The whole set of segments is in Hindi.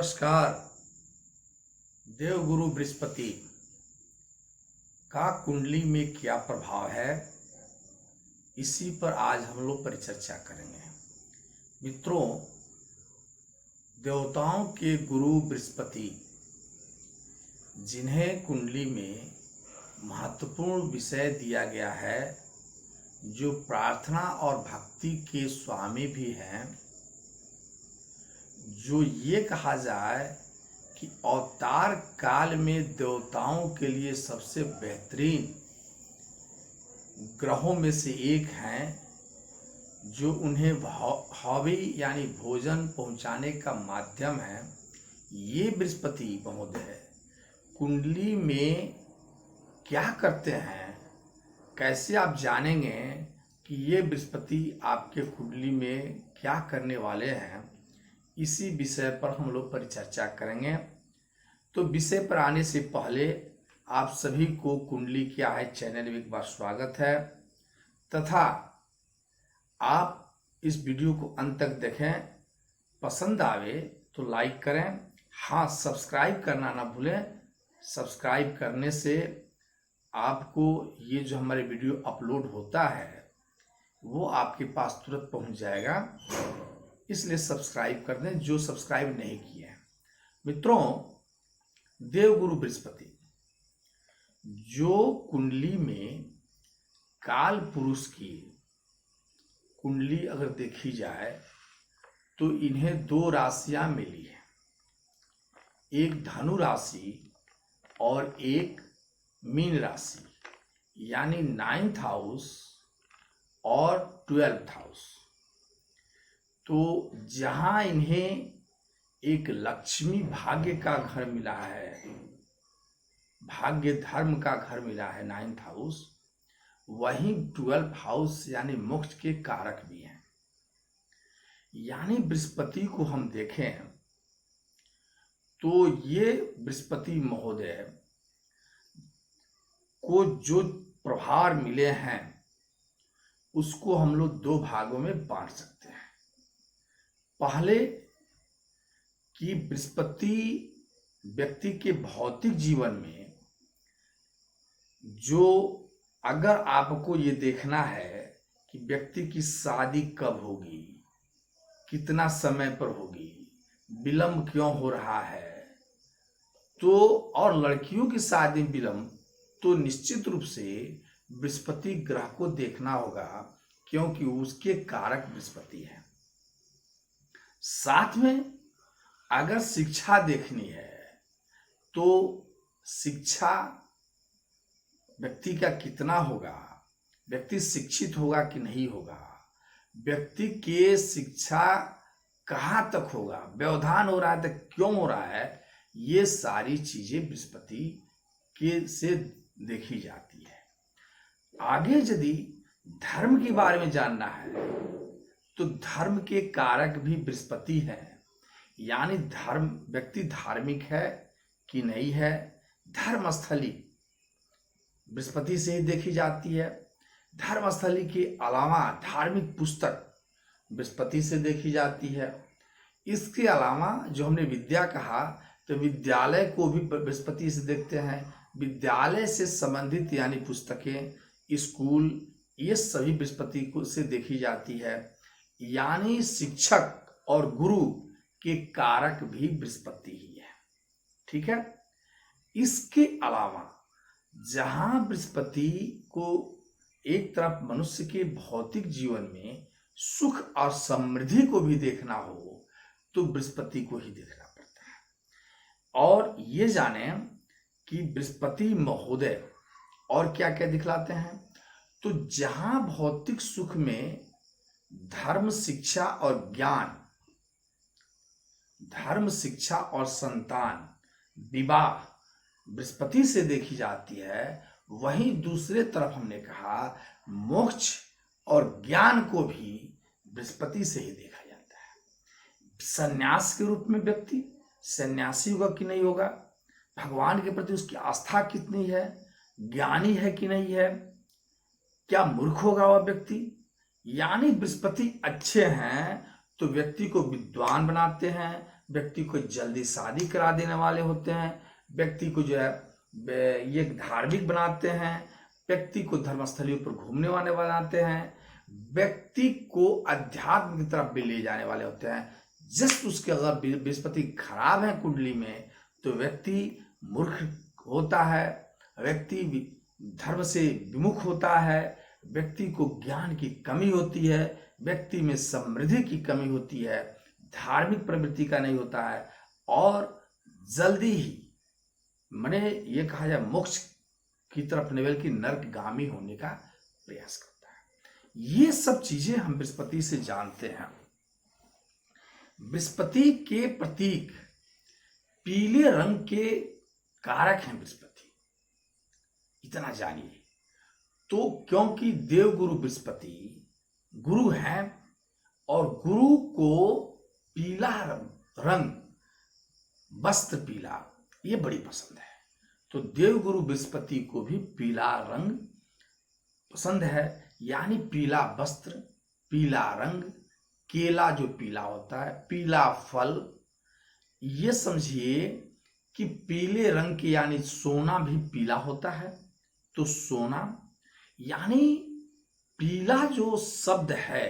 नमस्कार। देवगुरु बृहस्पति का कुंडली में क्या प्रभाव है, इसी पर आज हम लोग परिचर्चा करेंगे। मित्रों, देवताओं के गुरु बृहस्पति जिन्हें कुंडली में महत्वपूर्ण विषय दिया गया है, जो प्रार्थना और भक्ति के स्वामी भी हैं, जो ये कहा जाए कि अवतार काल में देवताओं के लिए सबसे बेहतरीन ग्रहों में से एक हैं, जो उन्हें हवि यानी भोजन पहुंचाने का माध्यम है। ये बृहस्पति महोदय कुंडली में क्या करते हैं, कैसे आप जानेंगे कि ये बृहस्पति आपके कुंडली में क्या करने वाले हैं, इसी विषय पर हम लोग परिचर्चा करेंगे। तो विषय पर आने से पहले आप सभी को कुंडली क्या है चैनल में एक बार स्वागत है, तथा आप इस वीडियो को अंत तक देखें। पसंद आवे तो लाइक करें। हाँ, सब्सक्राइब करना ना भूलें। सब्सक्राइब करने से आपको ये जो हमारे वीडियो अपलोड होता है वो आपके पास तुरंत पहुंच जाएगा, इसलिए सब्सक्राइब कर दें जो सब्सक्राइब नहीं किए हैं। मित्रों, देवगुरु बृहस्पति जो कुंडली में काल पुरुष की कुंडली अगर देखी जाए तो इन्हें दो राशियां मिली हैं, एक धनु राशि और एक मीन राशि, यानी 9th हाउस और 12th हाउस। तो जहां इन्हें एक लक्ष्मी भाग्य का घर मिला है, भाग्य धर्म का घर मिला है 9th हाउस, वहीं 12th हाउस यानी मोक्ष के कारक भी हैं। यानी बृहस्पति को हम देखें तो ये बृहस्पति महोदय को जो प्रभाव मिले हैं उसको हम लोग दो भागों में बांट सकते हैं। पहले कि बृहस्पति व्यक्ति के भौतिक जीवन में, जो अगर आपको ये देखना है कि व्यक्ति की शादी कब होगी, कितना समय पर होगी, विलंब क्यों हो रहा है, तो और लड़कियों की शादी विलंब, तो निश्चित रूप से बृहस्पति ग्रह को देखना होगा, क्योंकि उसके कारक बृहस्पति है। साथ में अगर शिक्षा देखनी है तो शिक्षा व्यक्ति का कितना होगा, व्यक्ति शिक्षित होगा कि नहीं होगा, व्यक्ति के शिक्षा कहाँ तक होगा, व्यवधान हो रहा है तो क्यों हो रहा है, ये सारी चीजें बृहस्पति के से देखी जाती है। आगे यदि धर्म के बारे में जानना है तो धर्म के कारक भी बृहस्पति हैं, यानी धर्म, व्यक्ति धार्मिक है कि नहीं है, धर्मस्थली बृहस्पति से ही देखी जाती है। धर्मस्थली के अलावा धार्मिक पुस्तक बृहस्पति से देखी जाती है। इसके अलावा जो हमने विद्या कहा, तो विद्यालय को भी बृहस्पति से देखते हैं। विद्यालय से संबंधित यानी पुस्तकें, स्कूल, ये सभी बृहस्पति को से देखी जाती है। यानी शिक्षक और गुरु के कारक भी बृहस्पति ही है। ठीक है। इसके अलावा जहां बृहस्पति को एक तरफ मनुष्य के भौतिक जीवन में सुख और समृद्धि को भी देखना हो तो बृहस्पति को ही देखना पड़ता है। और ये जाने कि बृहस्पति महोदय और क्या क्या दिखलाते हैं, तो जहां भौतिक सुख में धर्म, शिक्षा और ज्ञान, धर्म, शिक्षा और संतान, विवाह बृहस्पति से देखी जाती है, वहीं दूसरे तरफ हमने कहा मोक्ष और ज्ञान को भी बृहस्पति से ही देखा जाता है। सन्यास के रूप में व्यक्ति सन्यासी होगा कि नहीं होगा, भगवान के प्रति उसकी आस्था कितनी है, ज्ञानी है कि नहीं है, क्या मूर्ख होगा वह व्यक्ति। यानी बृहस्पति अच्छे हैं तो व्यक्ति को विद्वान बनाते हैं, व्यक्ति को जल्दी शादी करा देने वाले होते हैं, व्यक्ति को जो है ये धार्मिक बनाते हैं, व्यक्ति को धर्मस्थलियों पर घूमने वाले बनाते हैं, व्यक्ति को अध्यात्म की तरफ भी ले जाने वाले होते हैं। जस्ट उसके अगर बृहस्पति खराब है कुंडली में तो व्यक्ति मूर्ख होता है, व्यक्ति धर्म से विमुख होता है, व्यक्ति को ज्ञान की कमी होती है, व्यक्ति में समृद्धि की कमी होती है, धार्मिक प्रवृत्ति का नहीं होता है और जल्दी ही माने ये कहा जाए मोक्ष की तरफ नहीं बल्कि नरकगामी होने का प्रयास करता है। ये सब चीजें हम बृहस्पति से जानते हैं। बृहस्पति के प्रतीक पीले रंग के कारक हैं बृहस्पति, इतना जानिए। तो क्योंकि देवगुरु बृहस्पति गुरु हैं और गुरु को पीला रंग, वस्त्र पीला, ये बड़ी पसंद है। तो देवगुरु बृहस्पति को भी पीला रंग पसंद है, यानी पीला वस्त्र, पीला रंग, केला जो पीला होता है, पीला फल। ये समझिए कि पीले रंग के यानी सोना भी पीला होता है। तो सोना यानी पीला जो शब्द है,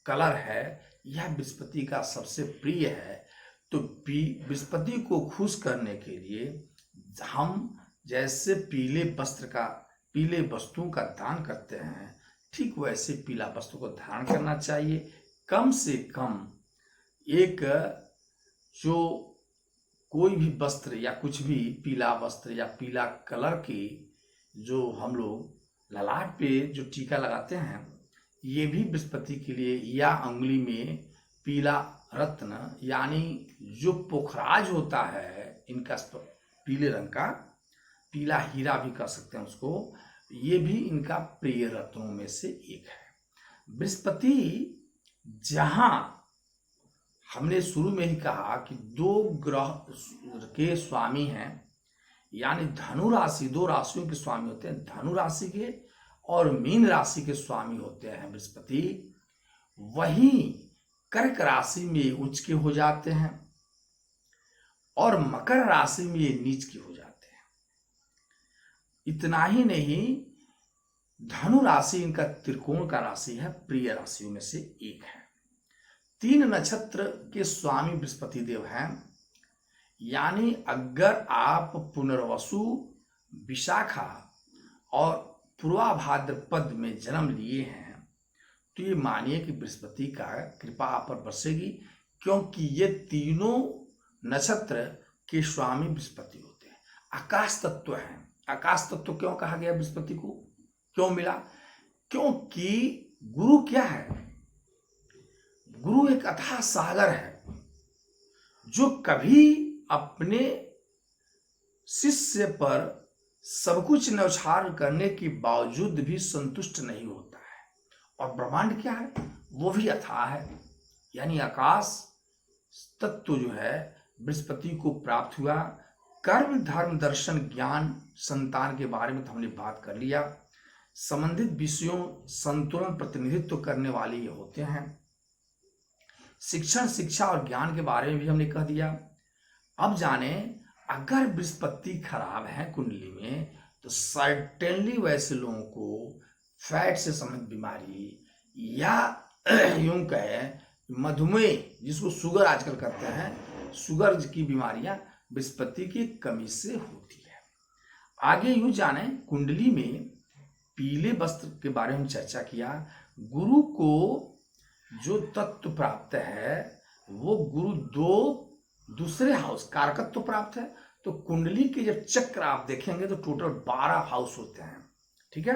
कलर है, यह बृहस्पति का सबसे प्रिय है। तो बृहस्पति को खुश करने के लिए हम जैसे पीले वस्तुओं का दान करते हैं, ठीक वैसे पीला वस्तु को धारण करना चाहिए। कम से कम एक जो कोई भी वस्त्र या कुछ भी पीला वस्त्र या पीला कलर की जो हम लोग ललाट पे जो टीका लगाते हैं, ये भी बृहस्पति के लिए, या अंगुली में पीला रत्न यानी जो पोखराज होता है इनका पीले रंग का, पीला हीरा भी कह सकते हैं उसको, ये भी इनका प्रिय रत्नों में से एक है। बृहस्पति जहां हमने शुरू में ही कहा कि 2 ग्रह के स्वामी हैं, यानी धनु राशि 2 राशियों के स्वामी होते हैं, धनु राशि के और मीन राशि के स्वामी होते हैं बृहस्पति, वहीं कर्क राशि में उच्च के हो जाते हैं और मकर राशि में ये नीच के हो जाते हैं। इतना ही नहीं, धनु राशि इनका त्रिकोण का राशि है, प्रिय राशियों में से एक है। 3 नक्षत्र के स्वामी बृहस्पति देव हैं, यानी अगर आप पुनर्वसु, विशाखा और पूर्वा भाद्रपद में जन्म लिए हैं तो ये मानिए कि बृहस्पति का कृपा आप पर बरसेगी, क्योंकि ये तीनों नक्षत्र के स्वामी बृहस्पति होते हैं, आकाश तत्व हैं। आकाश तत्व क्यों कहा गया बृहस्पति को, क्यों मिला? क्योंकि गुरु क्या है? गुरु एक अथाह सागर है जो कभी अपने शिष्य पर सब कुछ न्यौछावर करने के बावजूद भी संतुष्ट नहीं होता है। और ब्रह्मांड क्या है? वो भी अथाह है, यानी आकाश तत्व जो है बृहस्पति को प्राप्त हुआ। कर्म, धर्म, दर्शन, ज्ञान, संतान के बारे में तो हमने बात कर लिया। संबंधित विषयों संतुलन प्रतिनिधित्व करने वाले ये होते हैं। शिक्षण, शिक्षा और ज्ञान के बारे में भी हमने कह दिया। अब जाने अगर बृहस्पति खराब है कुंडली में तो सर्टेनली वैसे लोगों को फैट से संबंधित बीमारी या यूं कहें मधुमेह, जिसको शुगर आजकल कहते हैं, शुगर की बीमारियां बृहस्पति की कमी से होती है। आगे यूं जाने कुंडली में पीले वस्त्र के बारे में चर्चा किया। गुरु को जो तत्व प्राप्त है वो गुरु दूसरे हाउस कारकत्व प्राप्त है। तो कुंडली के जब चक्र आप देखेंगे तो टोटल 12 हाउस होते हैं, ठीक है।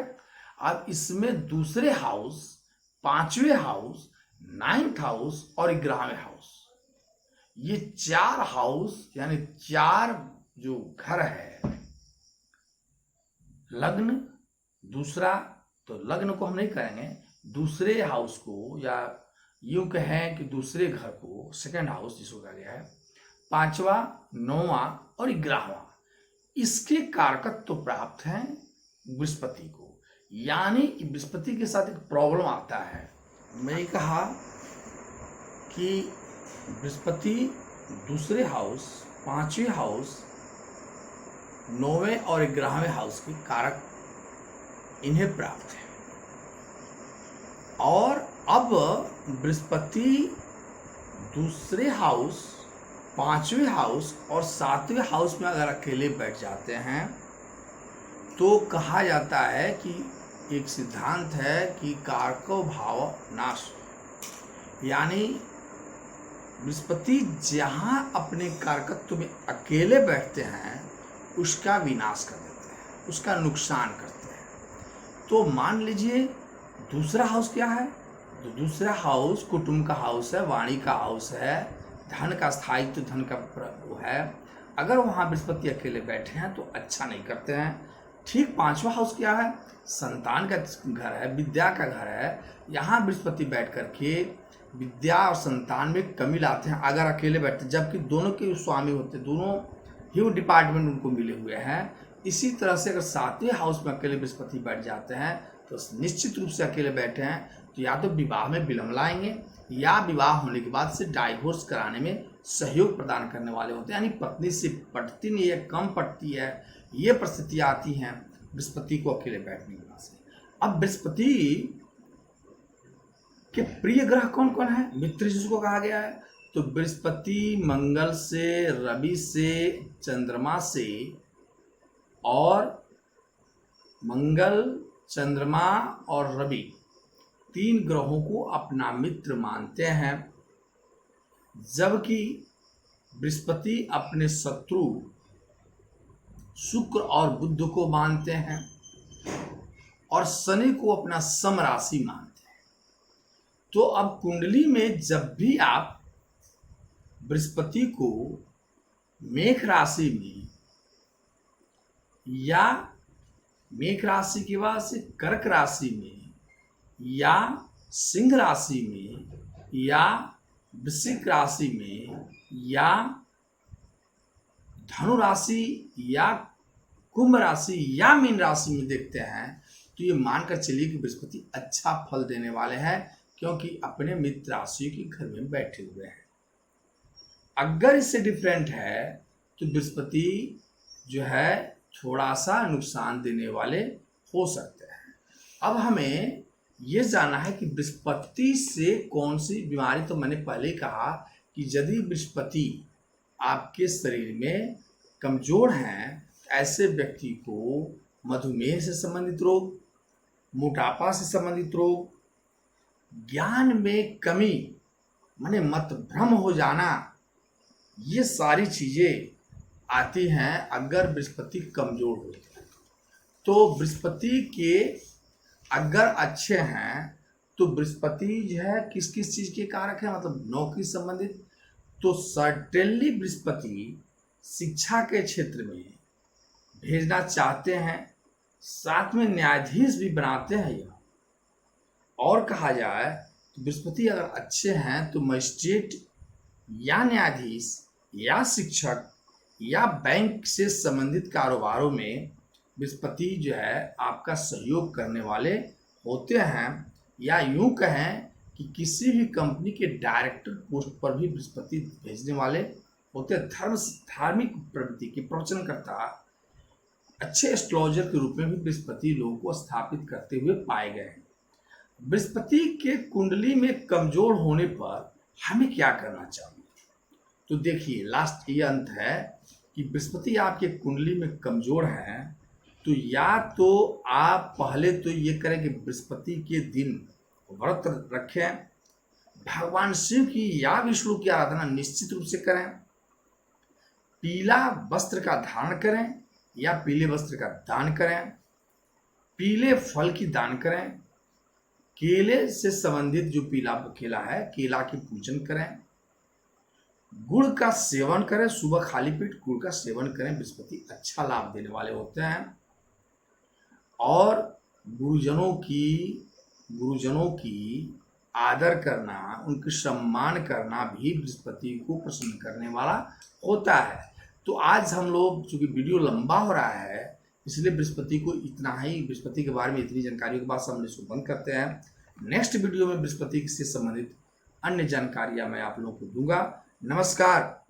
अब इसमें दूसरे हाउस, 5वें हाउस, 9th हाउस और 11वें हाउस, ये 4 हाउस यानी 4 जो घर है, लग्न दूसरा, तो लग्न को हम नहीं कहेंगे, दूसरे हाउस को, या यूं कहें कि दूसरे घर को सेकंड हाउस जिसको कहा गया है, 5वां, 9वां और 11वां, इसके कारकत्व तो प्राप्त हैं बृहस्पति को। यानी बृहस्पति के साथ एक प्रॉब्लम आता है। मैंने कहा कि बृहस्पति दूसरे हाउस, 5वें हाउस, 9वें और 11वें हाउस के कारक इन्हें प्राप्त है। और अब बृहस्पति दूसरे हाउस, 5वें हाउस और 7वें हाउस में अगर अकेले बैठ जाते हैं तो कहा जाता है कि एक सिद्धांत है कि कारको भाव नाश, यानी बृहस्पति जहाँ अपने कारकत्व में अकेले बैठते हैं उसका विनाश कर देते हैं, उसका नुकसान करते हैं। तो मान लीजिए दूसरा हाउस क्या है, तो दूसरा हाउस कुटुंब का हाउस है, वाणी का हाउस है, धन का स्थायित्व, धन का वो है। अगर वहाँ बृहस्पति अकेले बैठे हैं तो अच्छा नहीं करते हैं। ठीक 5वां हाउस क्या है, संतान का घर है, विद्या का घर है। यहाँ बृहस्पति बैठ करके विद्या और संतान में कमी लाते हैं अगर अकेले बैठते, जबकि दोनों के स्वामी होते, दोनों ही वो डिपार्टमेंट उनको मिले हुए हैं। इसी तरह से अगर 7वें हाउस में अकेले बृहस्पति बैठ जाते हैं तो निश्चित रूप से अकेले बैठे हैं तो या तो विवाह में विलम्ब लाएंगे या विवाह होने के बाद से डाइवोर्स कराने में सहयोग प्रदान करने वाले होते हैं। यानी पत्नी से पटती नहीं है, कम पटती है, ये परिस्थितियाँ आती हैं बृहस्पति को अकेले बैठने की वजह से। अब बृहस्पति के प्रिय ग्रह कौन कौन है, मित्र जिसको कहा गया है, तो बृहस्पति मंगल से, रवि से, चंद्रमा से, और मंगल, चंद्रमा और रवि 3 ग्रहों को अपना मित्र मानते हैं, जबकि बृहस्पति अपने शत्रु शुक्र और बुध को मानते हैं और शनि को अपना समराशि मानते हैं। तो अब कुंडली में जब भी आप बृहस्पति को मेष राशि में या मेष राशि के बाद से कर्क राशि में या सिंह राशि में या वृश्चिक राशि में या धनु राशि या कुंभ राशि या मीन राशि में देखते हैं तो ये मानकर चलिए कि बृहस्पति अच्छा फल देने वाले हैं, क्योंकि अपने मित्र राशि के घर में बैठे हुए हैं। अगर इससे डिफरेंट है तो बृहस्पति जो है थोड़ा सा नुकसान देने वाले हो सकते हैं। अब हमें ये जानना है कि बृहस्पति से कौन सी बीमारी, तो मैंने पहले कहा कि यदि बृहस्पति आपके शरीर में कमजोर हैं, ऐसे व्यक्ति को मधुमेह से संबंधित रोग, मोटापा से संबंधित रोग, ज्ञान में कमी माने मत भ्रम हो जाना, ये सारी चीजें आती हैं अगर बृहस्पति कमजोर होते हैं। तो बृहस्पति के अगर अच्छे हैं तो बृहस्पति जो है किस किस चीज के कारक है, मतलब नौकरी संबंधित, तो सर्टेनली बृहस्पति शिक्षा के क्षेत्र में भेजना चाहते हैं, साथ में न्यायाधीश भी बनाते हैं यह। और कहा जाए तो बृहस्पति अगर अच्छे हैं तो मजिस्ट्रेट या न्यायाधीश या शिक्षक या बैंक से संबंधित कारोबारों में बृहस्पति जो है आपका सहयोग करने वाले होते हैं, या यूं कहें कि किसी भी कंपनी के डायरेक्टर पोस्ट पर भी बृहस्पति भेजने वाले होते हैं। धार्मिक प्रवृत्ति के प्रवचनकर्ता, अच्छे एस्ट्रोलॉजर के रूप में भी बृहस्पति लोगों को स्थापित करते हुए पाए गए हैं। बृहस्पति के कुंडली में कमजोर होने पर हमें क्या करना चाहिए, तो देखिए लास्ट ये अंत है कि बृहस्पति आपके कुंडली में कमजोर है तो या तो आप पहले तो ये करें कि बृहस्पति के दिन व्रत रखें, भगवान शिव की या विष्णु की आराधना निश्चित रूप से करें, पीला वस्त्र का धारण करें या पीले वस्त्र का दान करें, पीले फल की दान करें, केले से संबंधित जो पीला केला है केला की पूजन करें, गुड़ का सेवन करें, सुबह खाली पेट गुड़ का सेवन करें, बृहस्पति अच्छा लाभ देने वाले होते हैं। और गुरुजनों की आदर करना, उनके सम्मान करना भी बृहस्पति को प्रसन्न करने वाला होता है। तो आज हम लोग चूंकि वीडियो लंबा हो रहा है इसलिए बृहस्पति को इतना ही, बृहस्पति के बारे में इतनी जानकारी के बाद हम इसको बंद करते हैं। नेक्स्ट वीडियो में बृहस्पति से संबंधित अन्य जानकारियां मैं आप लोगों को दूंगा। नमस्कार।